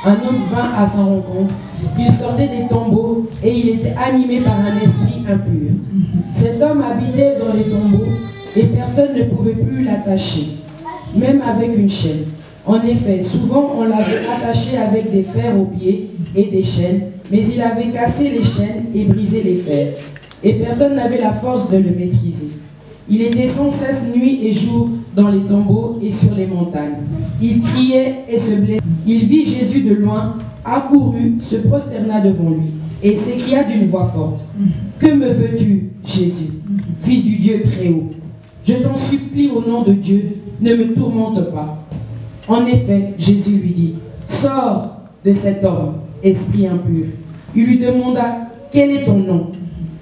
un homme vint à sa rencontre. Il sortait des tombeaux et il était animé par un esprit impur. Cet homme habitait dans les tombeaux et personne ne pouvait plus l'attacher, même avec une chaîne. En effet, souvent on l'avait attaché avec des fers aux pieds et des chaînes, mais il avait cassé les chaînes et brisé les fers, et personne n'avait la force de le maîtriser. Il était sans cesse nuit et jour dans les tombeaux et sur les montagnes. Il criait et se blessait. Il vit Jésus de loin, accourut, se prosterna devant lui, et s'écria d'une voix forte, « Que me veux-tu, Jésus, Fils du Dieu très haut? Je t'en supplie au nom de Dieu, ne me tourmente pas. » En effet, Jésus lui dit, « Sors de cet homme, esprit impur. » Il lui demanda, « Quel est ton nom? »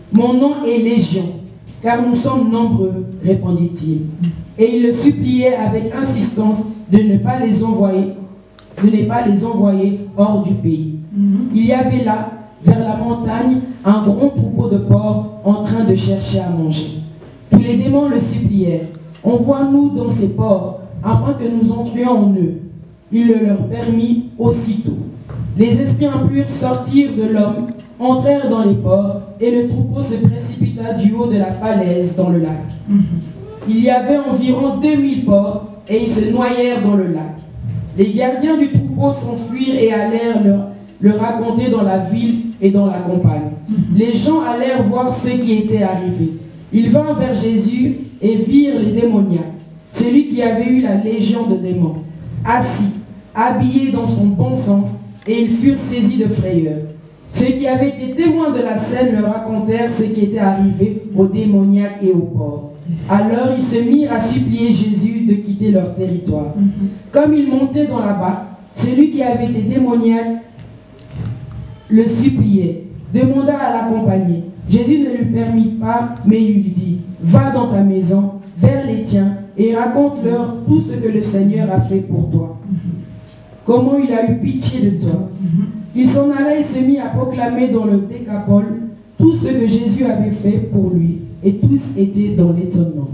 « Mon nom est Légion, car nous sommes nombreux, répondit-il. Et il le suppliait avec insistance de ne pas les envoyer de ne pas les envoyer hors du pays. Il y avait là, vers la montagne, un grand troupeau de porcs en train de chercher à manger. Tous les démons le supplièrent. Envoie-nous dans ces porcs, afin que nous entrions en eux. Il le leur permit aussitôt. Les esprits impurs sortirent de l'homme, entrèrent dans les porcs, et le troupeau se précipita du haut de la falaise dans le lac. Il y avait environ 2000 porcs, et ils se noyèrent dans le lac. Les gardiens du troupeau s'enfuirent et allèrent le raconter dans la ville et dans la campagne. Les gens allèrent voir ce qui était arrivé. Ils vinrent vers Jésus et virent les démoniaques, celui qui avait eu la légion de démons, assis, habillé dans son bon sens, et ils furent saisis de frayeur. Ceux qui avaient été témoins de la scène leur racontèrent ce qui était arrivé aux démoniaques et aux porcs. Alors ils se mirent à supplier Jésus de quitter leur territoire. Comme il montait dans la barque, celui qui avait été démoniaque le suppliait, demanda à l'accompagner. Jésus ne lui permit pas, mais il lui dit, va dans ta maison, vers les tiens, et raconte-leur tout ce que le Seigneur a fait pour toi. Comment il a eu pitié de toi. Il s'en alla et se mit à proclamer dans le Décapole tout ce que Jésus avait fait pour lui. Et tous étaient dans l'étonnement.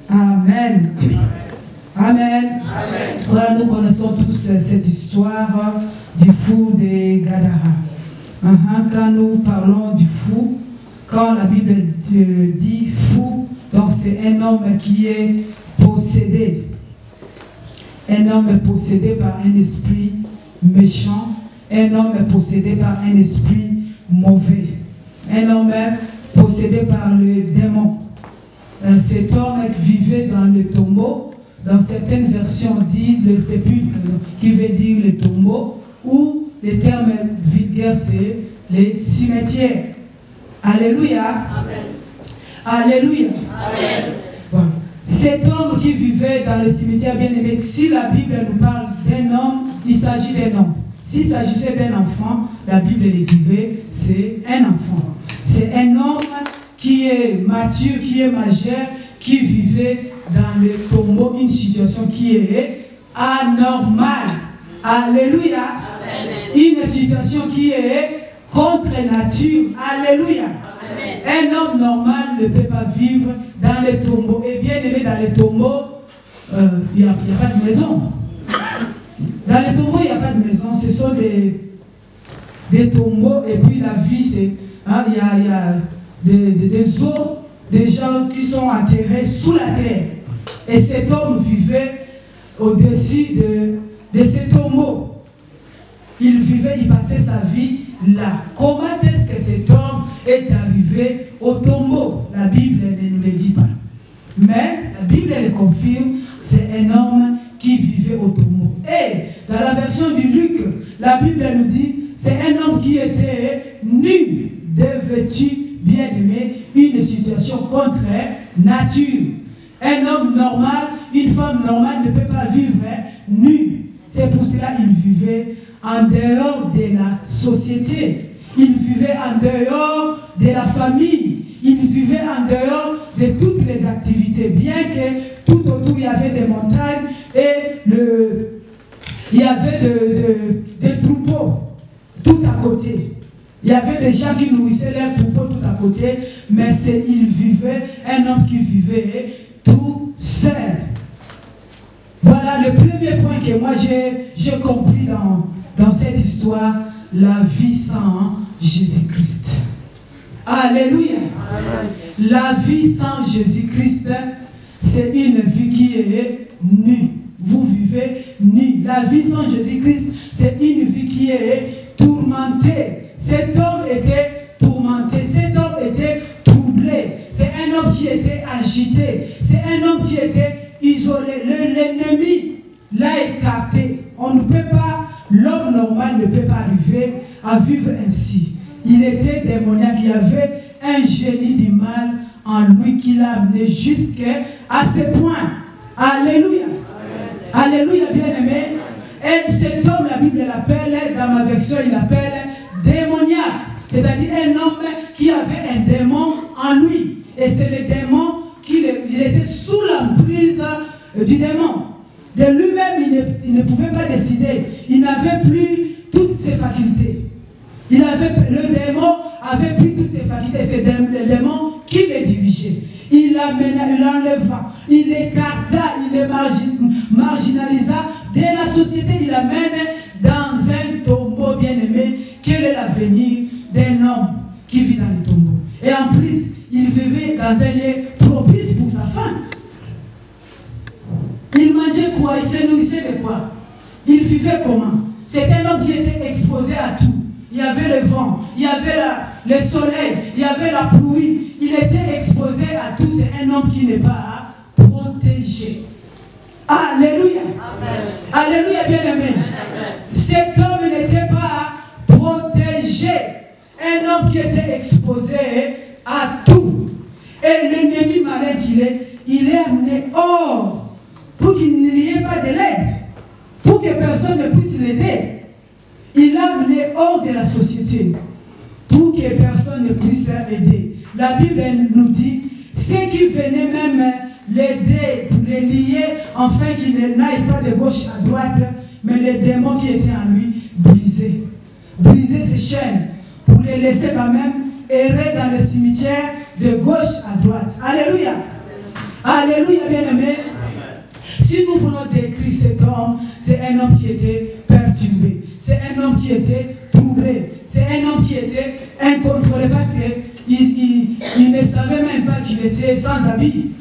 Amen. Amen. Voilà, nous connaissons tous cette histoire du fou de Gadara. Quand nous parlons du fou, quand la Bible dit fou, donc c'est un homme qui est possédé. Un homme possédé par un esprit méchant, un homme possédé par un esprit mauvais, un homme possédé par le démon. Cet homme vivait dans le tombeau. Dans certaines versions, on dit le sépulcre, qui veut dire le tombeau, ou le terme vulgaire, c'est les cimetières. Alléluia. Amen. Alléluia. Amen. Voilà. Cet homme qui vivait dans le cimetière, bien aimé, si la Bible nous parle d'un homme, il s'agit d'un homme. S'il s'agissait d'un enfant, la Bible le dirait, c'est un enfant. C'est un homme qui est mature, qui est majeur, qui vivait dans le tombeau, une situation qui est anormale. Alléluia. Amen. Une situation qui est contre nature. Alléluia. Amen. Un homme normal ne peut pas vivre dans les tombeaux. Et bien aimé, dans les tombeaux, il n'y a pas de maison. Dans les tombeaux, il n'y a pas de maison. Ce sont des tombeaux. Et puis la vie, c'est... il y a des os, des gens qui sont enterrés sous la terre. Et cet homme vivait au-dessus de ces tombeaux. Il vivait, il passait sa vie là. Comment est-ce que cet homme est arrivé au tombeau? La Bible ne nous le dit pas. Mais la Bible le confirme, c'est un homme qui vivait au tombeau. Et dans la version du Luc, la Bible nous dit, c'est un homme qui était nu, dévêtu, bien aimé, une situation contre nature. Un homme normal, une femme normale ne peut pas vivre nu. C'est pour cela qu'il vivait en dehors de la société. Il vivait en dehors de la famille. Il vivait en dehors de toutes les activités. Bien que tout autour il y avait des montagnes et il y avait des troupeaux tout à côté. Il y avait des gens qui nourrissaient leurs troupeaux tout à côté, mais il vivait, un homme qui vivait tout seul. Voilà le premier point que moi j'ai compris dans cette histoire, la vie sans Jésus-Christ. Alléluia. Amen. La vie sans Jésus-Christ, c'est une vie qui est nue. Vous vivez nu. La vie sans Jésus-Christ, c'est une vie qui est tourmentée. Cet homme était tourmenté, cet homme était troublé. C'est un homme qui était agité. C'est un homme qui était isolé. L'ennemi l'a écarté. On ne peut pas, l'homme normal ne peut pas arriver à vivre ainsi. Il était démoniaque. Il y avait un génie du mal en lui qui l'a amené jusqu'à ce point. Alléluia. Amen. Alléluia, bien-aimé. Et cet homme, la Bible l'appelle, dans ma version, il l'appelle démoniaque. C'est-à-dire un homme qui avait un démon en lui. Et c'est le démon il était sous l'emprise du démon. De lui-même, il ne pouvait pas décider décédé, il n'avait plus toutes ses facultés. Le démon avait pris toutes ses facultés, c'est le démon qui les dirigeait. Il l'amena, il l'enleva, il l'écarta, il les marginalisa de la société, il l'amène dans un tombeau bien-aimé. Quel est l'avenir d'un homme qui vit dans le tombeau? Et en plus, il vivait dans un lieu propice pour sa femme. Il mangeait quoi? Il se nourrissait de quoi? Il vivait comment? C'est un homme qui était exposé à tout. Il y avait le vent, il y avait le soleil, il y avait la pluie. Il était exposé à tout. C'est un homme qui n'est pas protégé. Alléluia. Amen. Alléluia, bien-aimé. Cet homme n'était pas protégé. Un homme qui était exposé à tout. Et l'ennemi malin qu'il est, il est amené hors pour qu'il n'y ait pas de l'aide, pour que personne ne puisse l'aider. Il l'a amené hors de la société pour que personne ne puisse l'aider. La Bible nous dit, ceux qui venaient même l'aider, pour les lier, afin qu'il n'aille pas de gauche à droite, mais les démons qui étaient en lui brisaient ses chaînes, pour les laisser quand même errer dans le cimetière de gauche à droite. Alléluia. Alléluia, bien-aimé. Si nous voulons décrire cet homme, c'est un homme qui était perturbé. C'est un homme qui était troublé. C'est un homme qui était incontrôlé parce qu'il ne savait même pas qu'il était sans habit.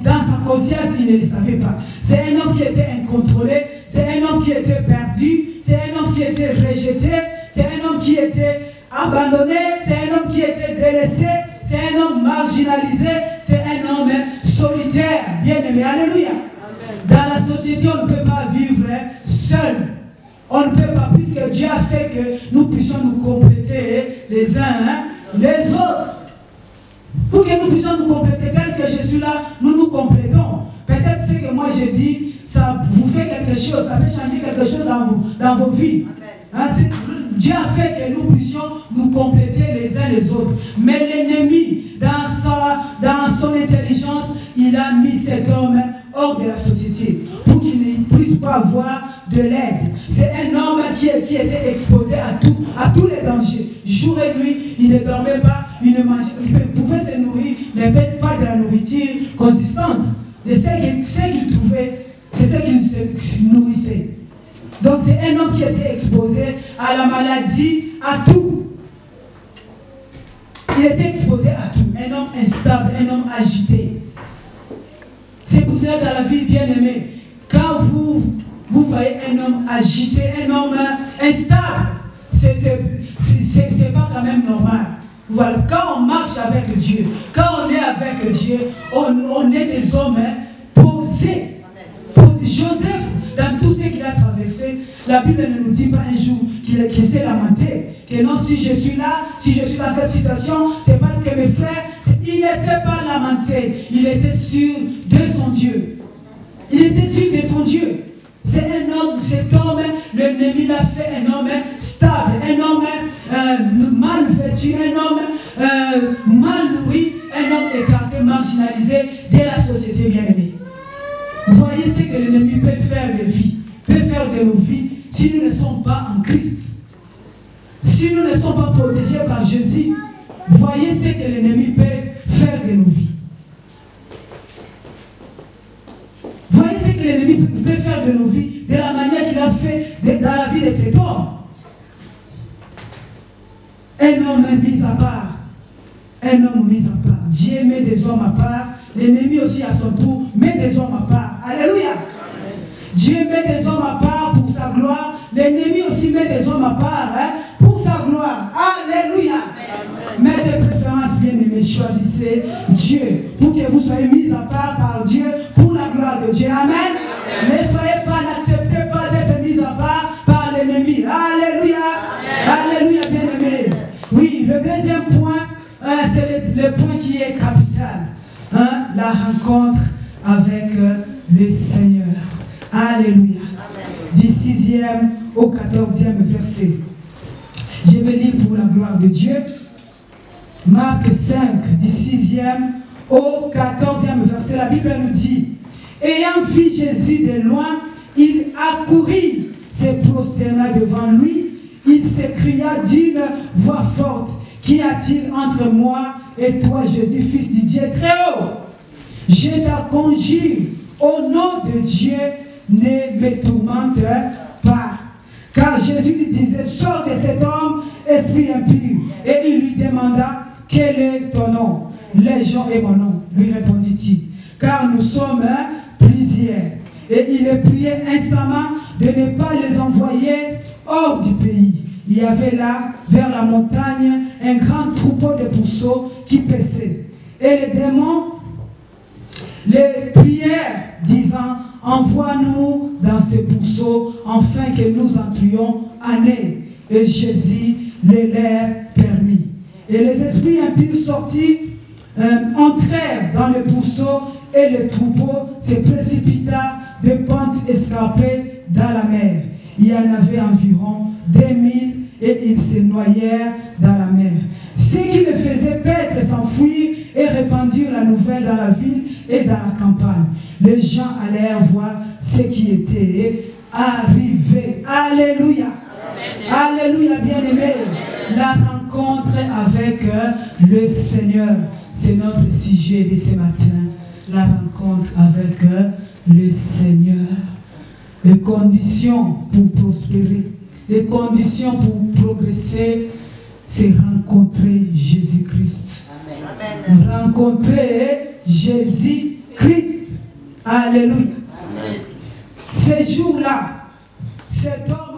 Dans sa conscience, il ne le savait pas. C'est un homme qui était incontrôlé. C'est un homme qui était perdu. C'est un homme qui était rejeté. C'est un homme qui était abandonné. C'est un homme qui était délaissé. C'est un homme marginalisé. C'est un homme solitaire. Bien-aimé. Alléluia. Dans la société, on ne peut pas vivre seul. On ne peut pas, puisque Dieu a fait que nous puissions nous compléter les uns les autres. Pour que nous puissions nous compléter, tel que je suis là, nous nous complétons. Peut-être ce que moi je dis, ça vous fait quelque chose, ça peut changer quelque chose dans vos vies. Hein, Dieu a fait que nous puissions nous compléter les uns les autres. Mais l'ennemi, dans son intelligence, il a mis cet homme hors de la société pour qu'il ne puisse pas avoir de l'aide. C'est un homme qui était exposé à tous les dangers. Jour et nuit, il ne dormait pas, il ne mangeait, il pouvait se nourrir, mais pas de la nourriture consistante. De ce qu'il trouvait, c'est ce qu'il se nourrissait. Donc c'est un homme qui était exposé à la maladie, à tout. Il était exposé à tout. Un homme instable, un homme agité. C'est pour cela dans la vie, bien-aimée, quand vous voyez un homme agité, un homme instable, c'est pas quand même normal. Voilà. Quand on marche avec Dieu, quand on est avec Dieu, on est des hommes posés. Joseph, dans tout ce qu'il a traversé, la Bible ne nous dit pas un jour qu'il s'est lamenté. Que non, si je suis là, si je suis dans cette situation, c'est parce que mes frères, il ne s'est pas lamenté. Il était sûr de son Dieu. Il était sûr de son Dieu. C'est un homme, cet homme, l'ennemi l'a fait un homme stable, un homme mal vêtu, un homme mal nourri, un homme écarté, marginalisé de la société bien-aimée. Voyez ce que l'ennemi peut faire de vie, peut faire de nos vies si nous ne sommes pas en Christ. Si nous ne sommes pas protégés par Jésus, voyez ce que l'ennemi peut faire de nos vies. Voyez ce que l'ennemi peut faire de nos vies, de la manière qu'il a fait dans la vie de cet homme. Un homme mis à part. Un homme mis à part. Dieu met des hommes à part. L'ennemi aussi à son tour met des hommes à part. Alléluia. Amen. Dieu met des hommes à part pour sa gloire. L'ennemi aussi met des hommes à part pour sa gloire. Alléluia. Amen. Mais de préférence, bien-aimés, choisissez Dieu pour que vous soyez mis à part par Dieu pour la gloire de Dieu. Amen. Amen. Ne soyez pas, n'acceptez pas d'être mis à part par l'ennemi. Alléluia. Amen. Alléluia, bien-aimés. Oui, le deuxième point, c'est le point qui est capital. Hein, la rencontre avec le Seigneur. Alléluia. Amen. Du 6e au 14e verset. Je vais lire pour la gloire de Dieu. Marc 5, du 6e au 14e verset. La Bible nous dit: ayant vu Jésus de loin, il accourut, se prosterna devant lui. Il s'écria d'une voix forte, qu'y a-t-il entre moi et toi, Jésus, fils du Dieu très haut? Je te conjure, au nom de Dieu, ne me tourmente pas. Car Jésus lui disait, sors de cet homme, esprit impur. Et il lui demanda, quel est ton nom? Légion est mon nom, lui répondit-il. Car nous sommes plusieurs. Et il le priait instamment de ne pas les envoyer hors du pays. Il y avait là, vers la montagne, un grand troupeau de pourceaux qui paissaient. Et les démons les prièrent, disant, envoie-nous dans ces pourceaux, afin que nous entrions en eux. Et Jésus les leur permit. Et les esprits impurs sortis entrèrent dans le pourceau, et le troupeau se précipita de pente escarpée dans la mer. Il y en avait environ 2000 et ils se noyèrent dans la mer. Ceux qui le faisaient paître s'enfuirent et répandirent la nouvelle dans la ville et dans la campagne. Les gens allèrent voir ce qui était arrivé. Alléluia. Alléluia, bien-aimés. La rencontre avec le Seigneur, c'est notre sujet de ce matin. La rencontre avec le Seigneur. Les conditions pour prospérer, les conditions pour progresser, c'est rencontrer Jésus-Christ. Rencontrer Jésus-Christ. Alléluia. Ces jours-là, cet homme